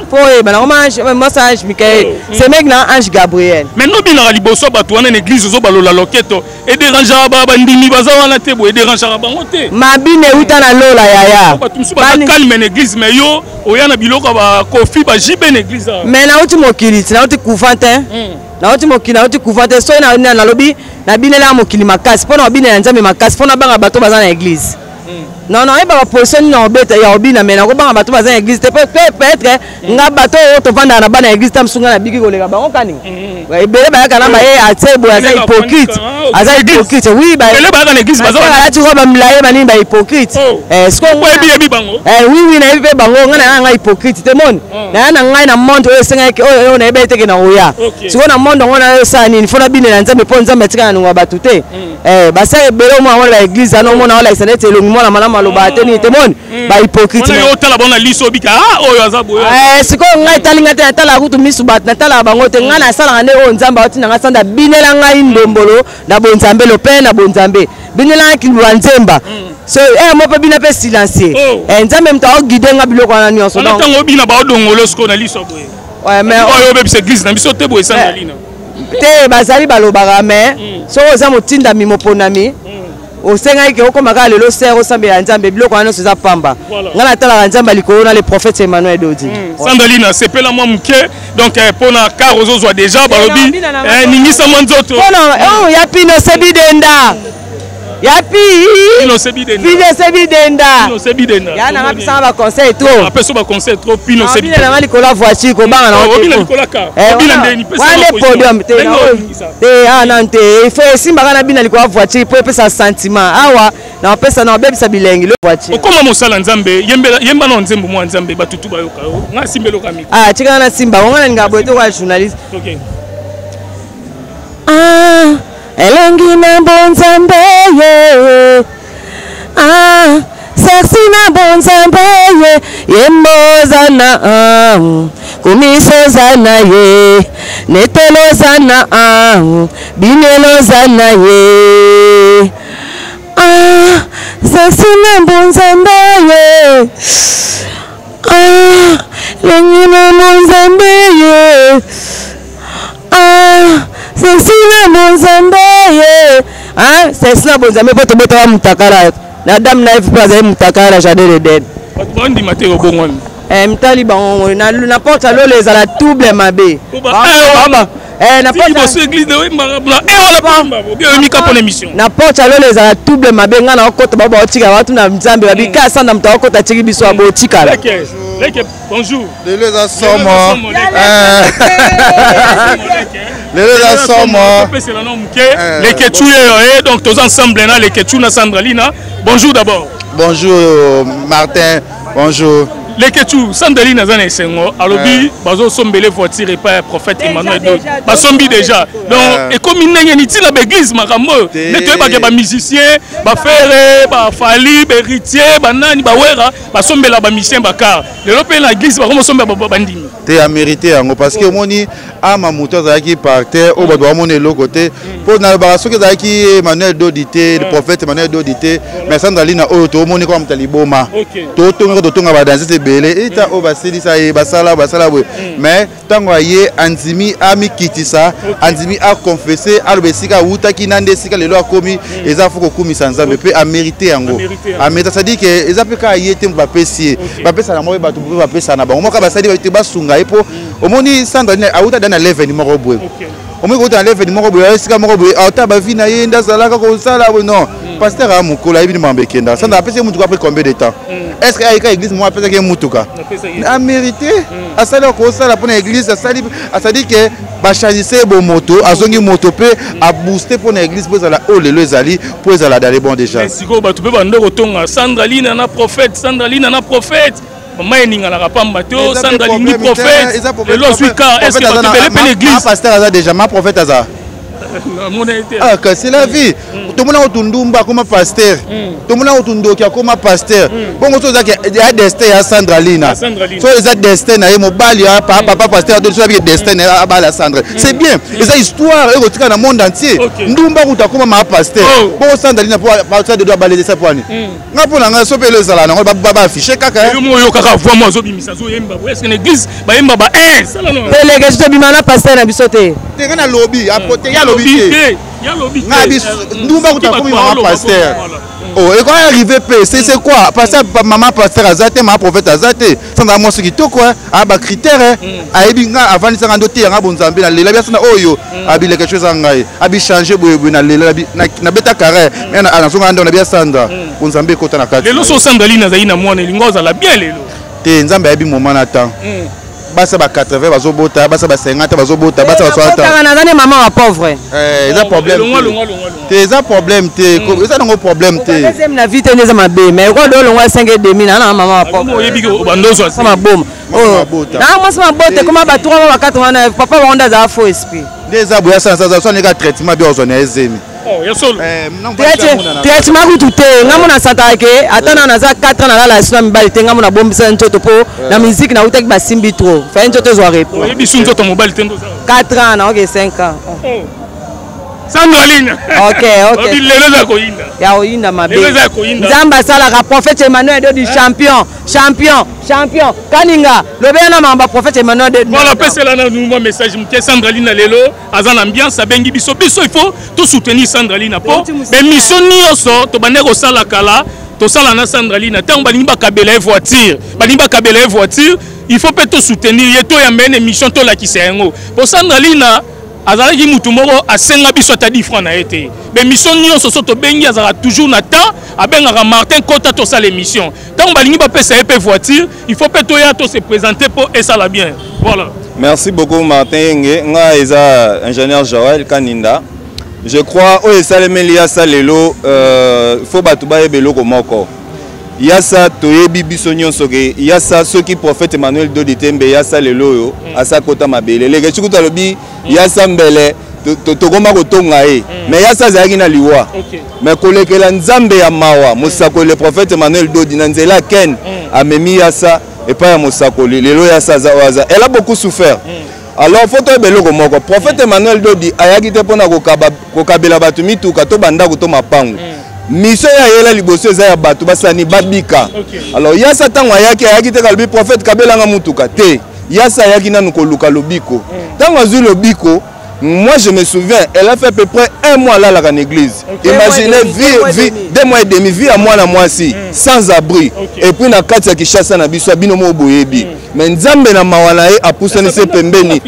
Pour ba na moi ça Ange Michael. C'est mec na Ange Gabriel. Mais no bina liboso bato wana na église zo balola loketo et déranger ba ndimi baza wana te bo et déranger bango te. Mabine uta na lola yaya. Ba calme na église mais yo oyana biloko ba kofi ba jibe na église. Mais na uti mokiliti na uti kufante. Na uti mokili na uti kufante so na lobi na binela mokili makasi pona obina ya nzambe makasi pona banga bato baza na église. Non non, eba position na obeta ya obina mena ko banga bato baza na église te peut-être nga bato to vanda na bana église tam sunga na biki ko lega bango kani. Wa ebele ba kana ba ye atebo aza hypocrite. Aza hypocrite. Oui ba ebele ba na église baza na tu ko ba mlaye ba ni ba hypocrite. Est-ce qu'on ebi bango? Oui na ebi bango nga na hypocrite te mon. Na ngai na monde o senga ke o na ebe teke na oya. Siko na monde ngona sa ni fona bine na nzambe po nzambe tika na ngwa bato te. Ba sa ebele mo wala église ana mo na wala isanete elongi mo na malama loba te ni te mon. Ba hypocrite. Ona yo tala bona liso bika oyo azabu. Siko ngai talinga te tala kutu misu bat na tala bango te nga na sala ngane o nzamba otina nga sanda binela ngai ndombolo na bonzambe lo pe na bonzambe binela kilwa nzemba so mo pe bina pe silencier nzambe mta o guider nga biloko na nyonso donc tango bina ba odongolo sko na liso boye ouais mais oyo be église na biso te boye Sandralina te bazali balobaka mais so oza motinda mi moponami osenga ke okomaka lelo ser osambela nzambe biloko wana soza pamba ngana tala nzamba likolo na le prophète Emmanuel Dodi. Sandralina c'est pela moi muke donc pona car ozozwa déjà balobi ningisa mwanzoto oh ya pino sebidenda yapi pino sebidenda pino sebidenda ya na ngapisa ba conseil trop apeso ba conseil trop pino sebidenda na mali kola voiture ko banga na obila likola ka obila ndeni pesa ba podium te nante fait simba kana bina likola voiture po pesa sentiment awa na pesa na bebisa bilengi lo voiture okoma mosala nzambe yemba na nzembo mwa nzambe batutu bayoka nga simbelo kamiko chika na simba ngana ngabo to kwa journaliste okay elengi na bonzambe ye sexy na bonzambe ye mozana kumisozana ye netelozana binelozana ye sexy na bonzambe ye elengi na bonzambe ye sexy na bonzambe ye sexy na bonzambe po tobota wa mutakala na dame na efu azali mutakala jardin de den bondi matero bongoni mtali bango na porte lolo ezala double mabe na porte lolo ezala double mabe nga na okota baba otika watu na nzambe babika sanda mta okota tiki biso abo otikala bonjour lelo eza somo lelo eza somo les Ketchou donc tous ensemble là les Ketchou na Sandralina bonjour d'abord bonjour Martin bonjour Les Ketu, Sandali Nazan et Sengo, alobi, bazo sombele voiture et pas prophète Emmanuel Do. Basombi déjà. Donc, et comme il n'y a ni la l'église, makambo, nettoyer ba musicien, ba faire, ba fali, ba héritier, ba nani, ba wera, ba sombela ba musicien bakar. Le lope la église, ba comme sombe ba bandini. T'es à mériter en parce que moni a ma moteur qui par terre, au doit mon l'autre côté. Pour na ba so que qui Emmanuel Do dité, le prophète Emmanuel Do dité, mais Sandali na o to moni comme taliboma. To to nga ba danser belé et ta o ba seli ça e basala mais tango aye anzimi ami kitisa anzimi a confessé albesika uta kinande sika lelo akomi eza fuko kumi sanzambe pe a mérité yango a mérité ça dit que eza pe ka yete mba pesi ba pesa na mo ba to ba pesa na bango moka ba sali ba te ba sunga epo omoni sandra a uta dana level moko boye omi ko uta level moko boye sika moko boye ata ba vina yenda salaka ko sala non pasteur a mukula ibini mambekenda sandra a pesa mutuka après combien de temps est-ce que aika église moi pesa ke mutuka a mérité a sala ko sala pour l'église a sali a dit que ba choisir bon moto azongi moto pe a booster pour l'église pour la oh le ezali pour ezala dans les bons déjà siko ba to pe ba ndoko tonga Sandrali na prophète Sandrali na prophète maman ninga la rapamba to Sandrali ni prophète et l'autre car est-ce que ba te pe l'église pasteur aza déjà ma prophète aza ah que c'est la vie tout le monde otundumba comme pasteur tout le monde otundokia comme pasteur bon so za que ya destin ya Sandralina so eza destin na mobali ya papa pasteur de so bien destin na bala Sandra c'est bien eza histoire et rotika na monde entier ndumba kuta comme ma pasteur bon Sandralina pour pasteur de doit balayer ça pour ni nga pour nga so pe le sala na ba afficher kaka yo yo kaka voix moi zo bimisa zo yemba est-ce que l'église ba yemba ba ça non délégué je bimana pasteur na bisote te kana lobby à côté ya lobby ndumba kuta comme maman pasteur oh et quand arrivé c'est quoi pasteur maman pasteur azate ma prophète azate sans moi ce qui to quoi a ba critère aibi nga avant ça ndote nga bonzambe na lela bia sana oyo abi quelque chose ngai abi changer boye na lela na beta carré mais na songa ndo na bia sanda bonzambe kota na kati lelo so sandali na zaina mwana lingoza la bien lelo te nzambe abi moment na temps basa ba 80 bazobota basa ba 50 bazobota basa ba 60 ans na zane maman wa pauvre eza problème te eza problème te eza nango problème te deuxième na vie te neza mabe mais ko do longwa 5 et demi na maman wa pauvre mo yebi ko bandozo ça ma boma na moi ça ma bote comme ba 3 ba 4 wana papa ba onda za faux esprit déjà boya ça ça ne ka traitement bien ozone ezemi oh ya solo traitement ku tout ngamo na sata ke atana na za 4 ans na la islam bali te ngamo na bombisa ntoto po na musique na utaki ba simbi trop fa ntoto zo repo oh yebi sun ntoto mobile tendo 4 ans na OK 5 ans Sandralina OK lelo za koinda ya oinda mabe lelo za koinda nzamba sala ka prophète Emmanuel do du champion kaninga lobena mamba prophète Emmanuel de voilà pesela na nous message mke Sandralina lelo azana ambiance abengi biso il faut tout soutenir Sandralina po mais mission nyonso to bande ko sala kala to sala na Sandralina tant balingi ba kabela voiture il faut peut tout soutenir yeto ya mene mission to la kisengo po Sandralina azalaki mutu moko asenga biso ata 10 francs na été mais mission nyonso so to bengi azala toujours na temps abengaka Martin Kota to sala émission tant balingi ba pesa epé voiture il faut peut to ya to se présenter pour et ça la bien voilà. Merci beaucoup Martin Yenge nga eza ingénieur Joël Kaninda je crois o esalemeli ya salelo faut batu ba ebelo ko moko yasa toyebi biso nyonso ke yasa soki prophète Emmanuel Do Ditembe yasa lelo yo asa kota mabele leke chikuta lobi yasa mbele tokoma kotonga ye mais yasa zaki na liwa mais kolekela nzambe ya mawa mosako le prophète Emmanuel Do Di na nzela ken amemi yasa et pas ya mosako lelo yasa zawaza elle a beaucoup souffert alors faut to beloko moko prophète Emmanuel Do Di ayaki te pona kokabela batu mituka to banda ko to mapangu mission ya yela liboso eza ya bato basani babika alors yasa tango ayaki te kalbi prophète kabelanga mutuka te yasa ayaki nanu koluka lobiko tango azui lobiko moi je me souviens elle a fait à peu près 1 mois là en église imaginez vie 2 mois et demi vie à moi na mwasi sans abri et puis na kati ya Kishasa na biso bino mo boyebi mais nzambe na mawana e apusani se pembeni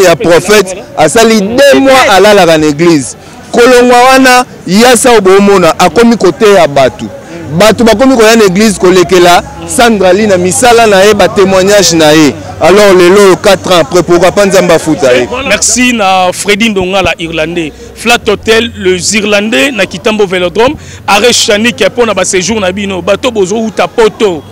ya prophète asali 2 mois alala en église kolongwa wana yasa obomona akomi kote ya batu bakomi koya na église kolekela Sandralina misala na ye ba témoignage na ye alors lelo 4 ans après pourquoi pas nzamba futa ye merci na Freddy Ndonga la Irlandais Flat Hotel les Irlandais na Kitambo Vélodrome arrêt Chani qui a pour na ba séjour na bino bato bozo uta poto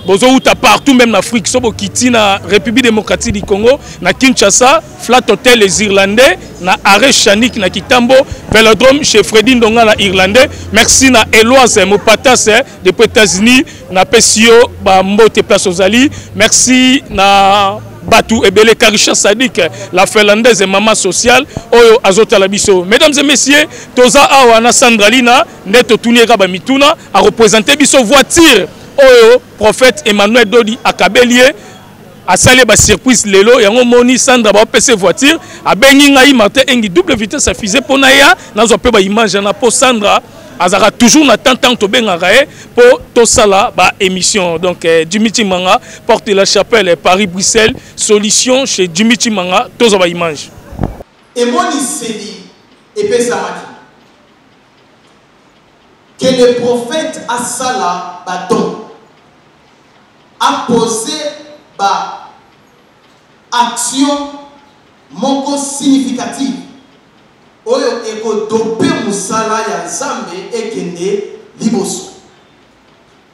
bozouta partout même en Afrique so bokiti na République démocratique du Congo na Kinshasa Flat Hotel les Irlandais na arrêt Chanik na Kitambo Velodrome chez Freddy Ndonga na Irlandais merci na Eloise Mopatas depuis États-Unis na Pesio ba mbote place Ozali merci na Batou Ebele Karisha Sadik, la finlandaise et maman sociale, Oyo Azota Labiso. Mesdames et messieurs, Toza Awana Sandralina, Neto Tuniera Bamituna, a représenté Biso voiture, Oyo, prophète Emmanuel Dodi Akabelie, a salé ba surprise Lelo, et on moni Sandra ba PC voiture, a Bengi Ngai Martin Engi double vitesse à fusée pour Naya, dans un peu ba image, na po Sandra. Azara toujours n'attend tant to bengarae pour tout ça là bah émission donc Dimitri Manga porte la chapelle Paris Bruxelles solution chez Dimitri Manga tous ba image et mon isedi et pesamaki que le prophète Asala Baton a posé ba action moko significative oyo eko dope musala ya Nzambe ekende liboso.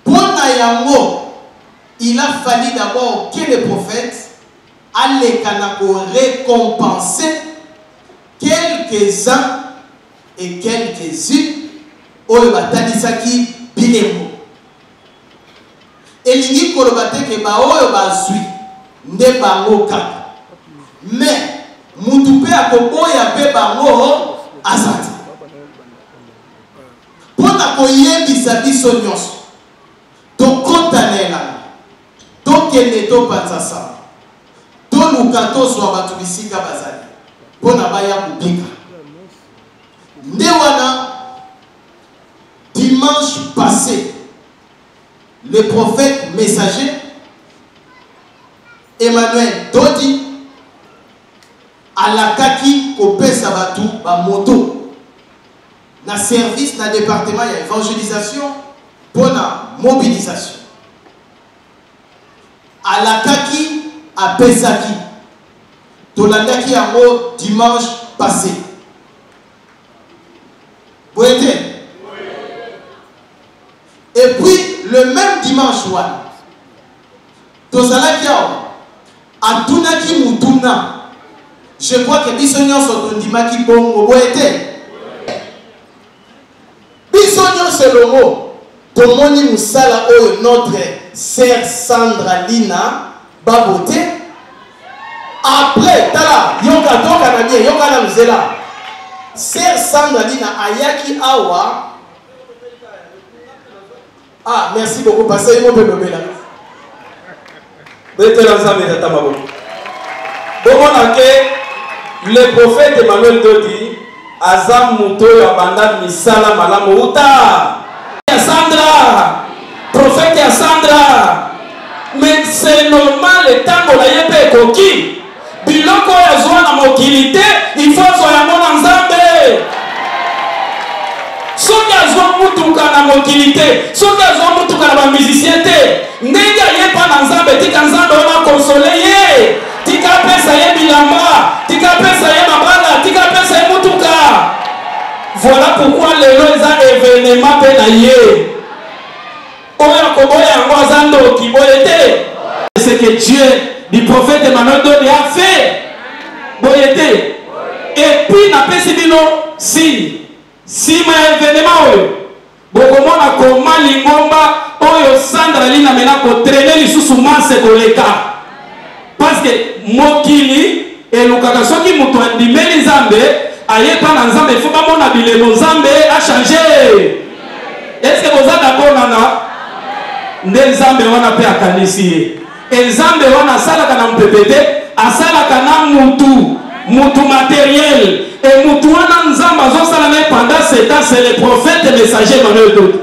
Pona yango, il a fallu d'abord que le prophète allait récompenser quelques-uns et quelques-unes oyo batalisaki bilemo. Elingi kolobate ke ba oyo bazwi nde bango kaka. Mais mutupe akoboya pe bango azati pona koyebisa biso nyonso tokontanela tokende topanzasa toluka tozwa bato bisika bazali pona baya kubika nde wana dimanche passé le prophète messager Emmanuel Dodi alakaki kopesa batu ba moto na service na département ya évangélisation pour la mobilisation alakaki apesaki tolandaki yango dimanche passé boyete et puis le même dimanche wana tozalaki awa atunaki mutuna. Je crois que Bissonnion sont ondimaki bongo boete. Bissonnion c'est le mot. Tomoni musala oyo notre sœur Sandra Lina babote. Après tala yoka toka na bien yoka na mzela. Sœur Sandra Lina ayaki awa. Ah merci beaucoup passez mon bébé là. Bete la nzambe tata mabo. Bomona ke le prophète Emmanuel Dodi Azam Muto Yabanda Misala Malamu Uta Sandra prophète ya Sandra mais c'est normal le temps qu'on a yépe koki biloko ya zwa na mokilité il faut so ya mona nzambe soki azwa mutuka na mokilité soki azwa mutuka na ba musicien te ndenge yepa na nzambe tika nzambe ona consoler ye tika pesa ye bilamba tika pesa ye mabala tika pesa ye mutuka. Voilà pourquoi les lois ont événement pe na ye oya koboya yango azando ki boyete c'est que Dieu du prophète Emmanuel Dodi a fait boyete et puis na pesi bino si ma événement oyo bokomona koma lingomba oyo Sandra Lina mena ko traîner lisusu manse koleka parce que mokili elukaka soki mutu andimeli Nzambe ayepa na Nzambe il faut bamona bilemo Nzambe a changé. Est-ce que vous êtes d'accord nana nde Nzambe wana pe akanisi ye e Nzambe wana asalaka na mpepete asalaka na mutu matériel et mutu wana Nzambe azosala naye pendant 7 ans c'est le prophète messager Emmanuel Dodi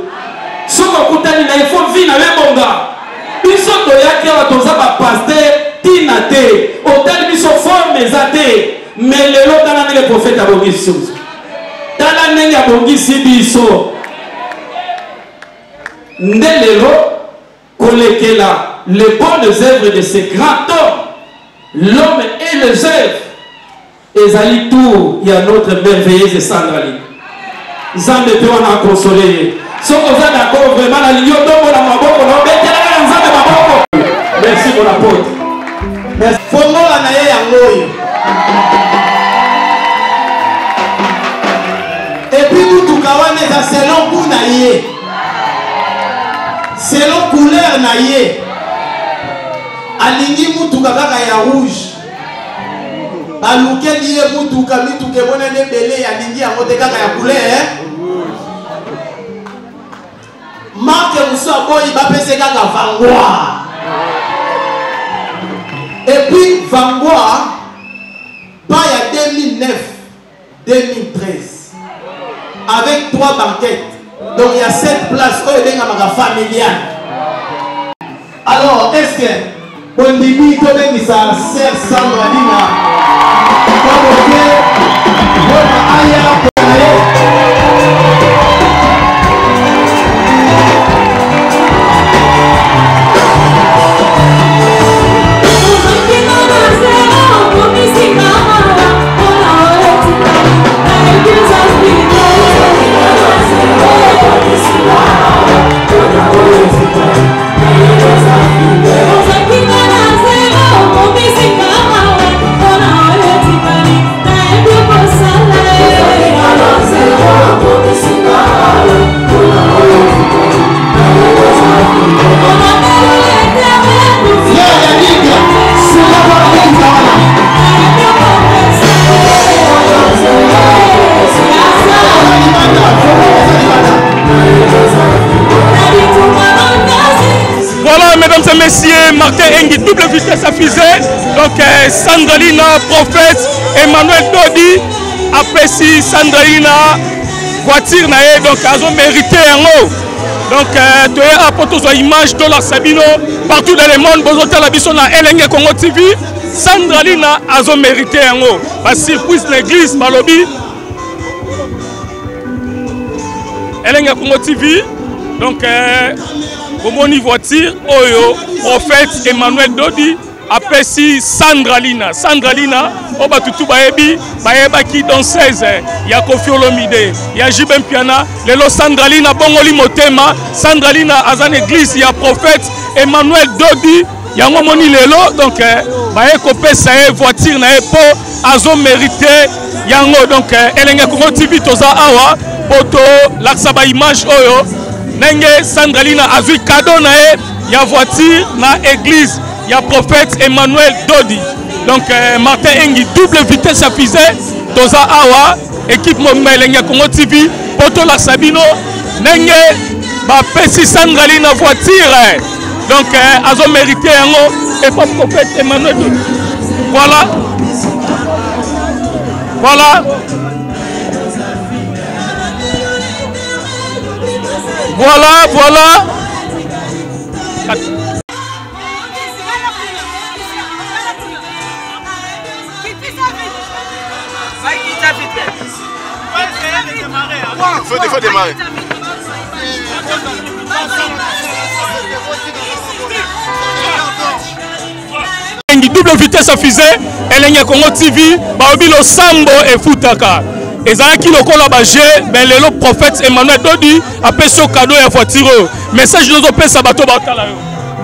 soki okutani na il faut vi na ye bonga biso toyaki awa toza bapaster tina te otali biso forme eza te mais lelo tala ndenge prophète abongisi biso tala ndenge abongisi biso nde lelo kolekela les bonnes œuvres de ces grands hommes l'homme et les œuvres ezali tout ya notre merveilleuse Sandra Lina Nzambe pe wana consoler soki oza d'accord vraiment na lingi otombola maboko na obetelaka na Nzambe maboko mon apôtre. Merci. Fongola na ye yangoyo. Et puis mutuka wana eza selon goût na ye. Selon couleur na ye. Alingi mutuka kaka ya rouge. Balukeli ye mutuka mituka ebonene ebele alingi yango te kaka ya couleur. Marque mosusu aboyi bapese kaka Vangois. Et puis Vangois, pas il y a 2009-2013, avec 3 banquettes. Donc il y a 7 places où il y a une familiale. Alors, est-ce que on dit que ça sert sans Radina? Mesdames et messieurs, Martin Engi, double vitesse à fusée. Donc Sandralina, prophète, Emmanuel Dodi, apprécie Sandralina, voiture nae, donc ils ont mérité un mot. Donc tu es apporté aux images de la Sabino, partout dans le monde, vous avez la vision à Elenge Congo TV. Sandralina a mérité un mot. Parce que surprise l'église, Balobi. Elenge Congo TV. Donc Bomoni voiture, Oyo, prophète Emmanuel Dodi, apprécie Sandralina. Sandralina, Oba Tutu Baebi, Baeba qui danseuse, ya Kofi Olomide, ya Jibem Piana, Lelo Sandralina, Bongoli Motema, Sandralina, Azan Église, ya prophète Emmanuel Dodi, ya Momoni Lelo, donc Bae Kopé Sae, voiture na Epo, Azo mérité, Yango, donc Elenge Congo TV, Toza Awa, Poto, Laksaba image Oyo. Nenge Sandralina a vu cadeau na ya voiture na église ya prophète Emmanuel Dodi. Donc Martin Engi double vitesse à fusée Toza Awa équipe Momelenge Congo TV poto la Sabino Nenge ba pesi Sandralina voiture. Donc azo mérité yango et pas prophète Emmanuel Dodi. Voilà. Voilà. Voilà, voilà. Faut démarrer. Double vitesse à fusée, Elenge Congo TV, Baobilo Sambo et Futaka. Et ça qui le colle à Bagé, ben le prophète Emmanuel Dodi a payé ce cadeau et voiture. Message de nos opés Sabato Batala.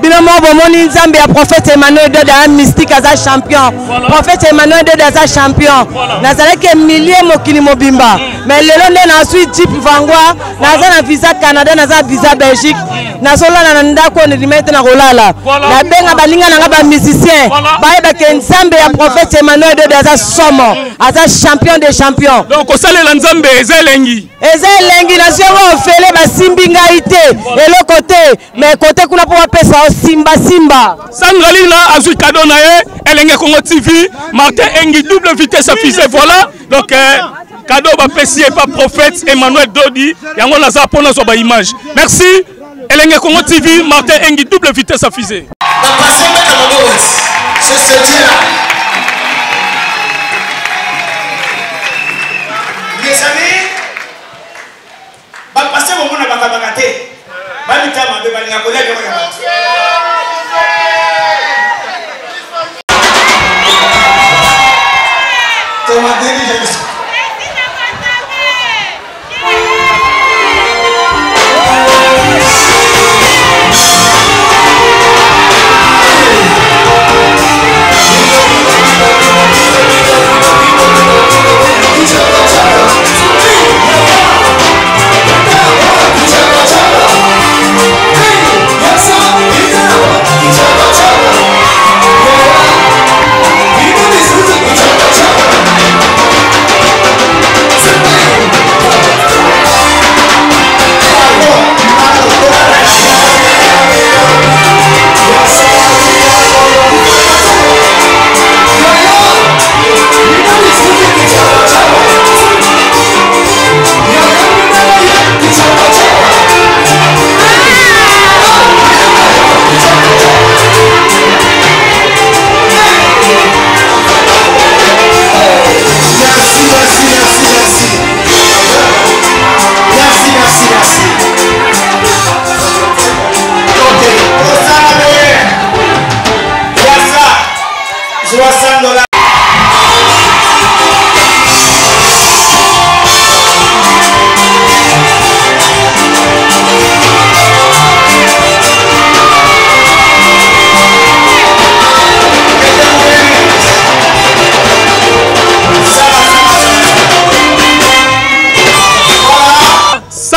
Bilamo bomoni nzambe ya prophète Emmanuel Dodi a mystique aza champion. Prophète Emmanuel Dodi aza champion. Nazalaki millier mokili mobimba. Mais lelo nde na suite Jeep Vangois, naza na visa Canada, naza visa Belgique. Nasolana na ndako ne limite na kolala. Na benga balinga na ba musicien. Baeba ke nzambe ya prophète Emmanuel Dodi aza somo, aza champion des champions. Donc osalela nzambe ezelengi. Ezelengi na sio ofele ba simbi ngaite. Elo côté, mais côté kuna po pesa Simba Simba. Sandralina a joué cadeau na Elenge Congo TV, Martin Engi double vitesse à fusée, voilà. Donc cadeau va pessier par prophète Emmanuel Dodi, yango la za pona so ba image. Merci Elenge Congo TV, Martin Engi double vitesse à fusée. C'est ce Dieu-là. Les amis, passer au monde à Bakabakate. Balikama be balinga collègue ko ya. Tomadeni Jésus.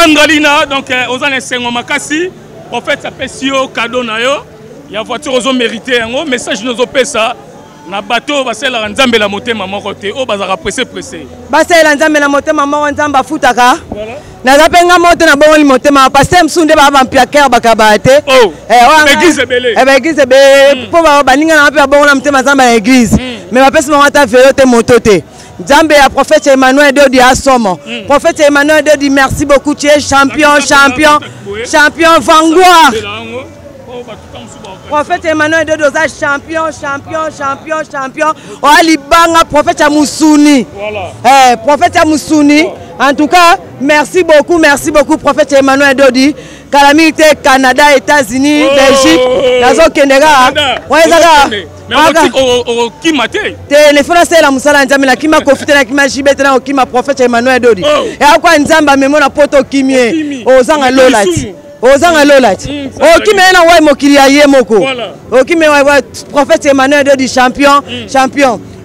Sandralina, donc aux années 50 makasi, prophète s'appelle Sio cadeau na yo. Il y a voiture aux hommes mérités un message nous opé ça. Na bateau va ser la nzambe la moté maman côté o bazara pressé. Ba ser la nzambe la moté maman nzamba futaka. Na zapenga moto na bongo moté ma pasteur msunde ba bampia cœur bakabate. Oh. Église belé. Église belé. Po ba baninga na pe bongo na moté mazamba église. Mais ba pesi maman ta vélo te moto te. Nzambe ya prophète Emmanuel Dodi Asomo. Prophète Emmanuel Dodi merci beaucoup tu es champion vanguard. Prophète Emmanuel Dodi champion. O alibanga prophète ya Musuni. Voilà. Prophète ya Musuni. En tout cas, merci beaucoup prophète Emmanuel Dodi. Calamité Canada, États-Unis, Belgique, nazo kendega. Ouais zaka. Mais kima te. Téléphone c'est la musala nzambe na kima kofite na kima jibete na kima prophète Emmanuel Dodi. Et akwa nzamba memo na poto kimie. Ozanga lolati. Ozanga lolati. O kimie na wa mokili ya ye moko. O kimie wa prophète Emmanuel Dodi champion.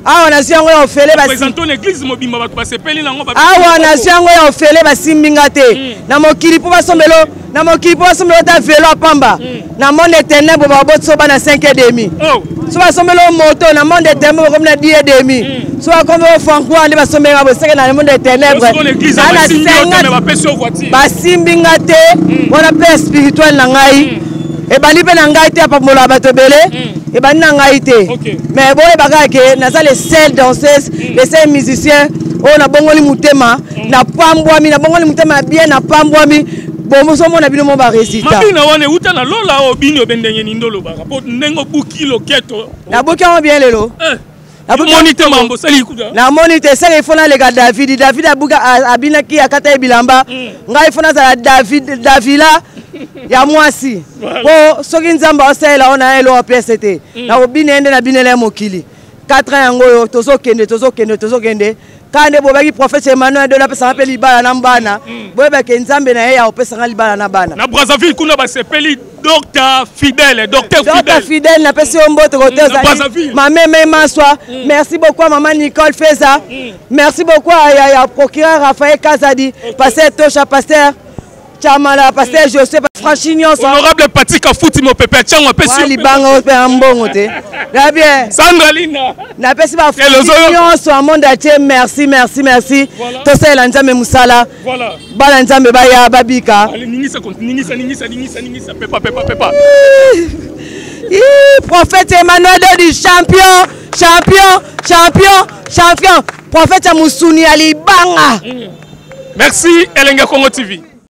Awa nation ngo ofele basi. Présentons l'église mobimba ba passer peli nango ba. Awa nation ngo ofele basimbinga te. Na mokili po basombelo, ta vélo pamba. Na monde ténèbres ba botso ba na 5h30. Oh. So basombelo moto na monde ténèbres comme na 10h30. So comme au Francois ndi basombela ba seke na monde ténèbres. Na 50 basimbinga te. Bona paix spirituelle na ngai. Et bali pe na ngai te pa mola bato belé. Et ben nangaïté. Mais bon, et naza les seules danseuses, les seuls musiciens. Oh na bongoli mutema, na pambwami, na bongoli mutema bien na pambwami. Bon, moi sommes on a bien mon résultat. Mabina wane uta na lola o bino bendenye nindolo bara. Po nengo buki loketo. Na buki on bien lelo. Na monite mambo sali kuda. Na monite sali il faut na les gars David abuga abina ki akata bilamba. Ngai faut na za Davila. Ya mwasi po soki nzamba osela ona elo PST na obine ende na binele mokili 4 ans yango yo tozokende kande bobaki prophète Emmanuel de la pesa appel libala na mbana boyeba ke nzambe na ye ya opesa libala na bana na Brazzaville kuna ba sepeli docteur fidèle na pesi omboto côté ma meme maswa merci beaucoup à maman Nicole Feza merci beaucoup à procureur Raphaël Kazadi pasteur Tosha pasteur Chamala pasteur José Franchignon honorable Patrick Afuti mo pepe tchango pesi libanga pe mbongo te la bien Sandralina na pesi ba Franchignon so monde atier merci to sela nzambe musala voilà bala nzambe baya babika ningisa pepa prophète Emmanuel Dodi champion prophète Musuni alibanga merci Elenga Congo TV.